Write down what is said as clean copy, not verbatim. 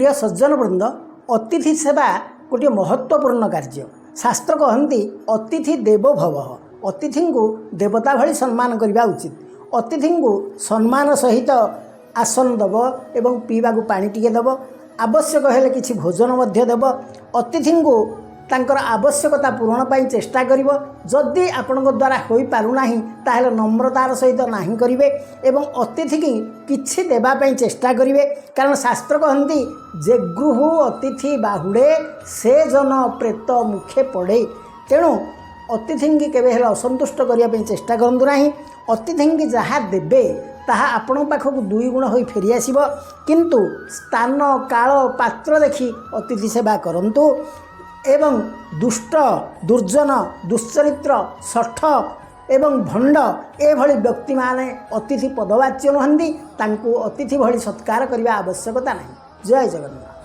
प्रिय सज्जन वृंद अतिथि सेवा गोटे महत्वपूर्ण कार्य। शास्त्र कहती अतिथि देवो भव, अतिथि को देवता भली सम्मान करने उचित। अतिथि को सम्मान सहित आसन दब एवं पीवा को पानी टिके दब, आवश्यक हेले किछि भोजन मध्य देव। अतिथि को तांकर आवश्यकता पूरण पाई चेष्टा करिवो। जदि आपणक द्वारा होई पारुना ताहेले नम्रतार सहित नाही करिवे एवं अतिथि की किछि देबा पाई चेष्टा करिवे। कारण शास्त्र कहती जे गृह अतिथि बाहुड़े से जन प्रेत मुखे पड़े। तेणु अतिथि की केबे हेले असंतुष्ट करिया पाई चेष्टा करंतु नाही। अतिथि की जहा देबे ताहा आपण पाखक दुई गुण होई फेरी आसीबो। किंतु स्थान काल पात्र देखि अतिथि सेवा करंतु एवं दुष्ट दुर्जन दुश्चरित्र शठ एवं भंड एभली व्यक्ति माने अतिथि पदवाच्य नुहंती, तांको अतिथि भली सत्कार करने आवश्यकता नहीं। जय जगन्नाथ।